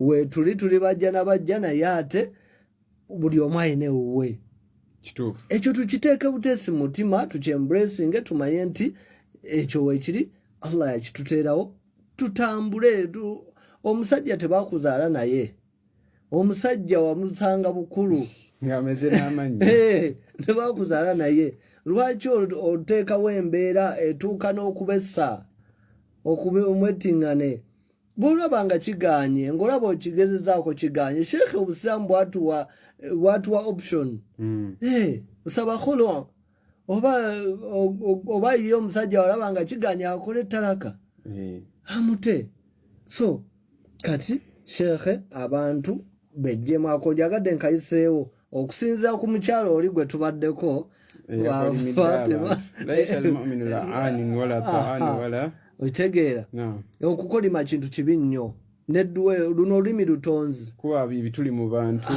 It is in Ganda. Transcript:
we tuli bajja naye ate buli omu ayina ewuwe. Ekyo tukiteeke buteesi mu mutima, tukyembracinge, tumanye nti ekyo weekiri Allah yakituteerawo, tutambule. Omusajja tebakuzaala naye, omusajja wamusanga bukulu ng'ameze n'amannya tebakuzaala naye. Lwaki oteekawo embeera etuuka n'okubessa omwettiŋŋane? Bw'olaba nga kigaanye, ng'olaba okigezezaako kigaanye, Sheikh Obusiraamu bw'atuwa option. Osaba khulu oba ye omusajja walaba nga kigaanye akole talaka amute. So kati Sheikh abantu bejjemu ako njagadde nkayiseewo okusinziira ku mukyalo oli gwe tubaddeko okitegeera okukolima kintu kibi nnyo, luno olulimi lutonzi kuba bituli mu bantu.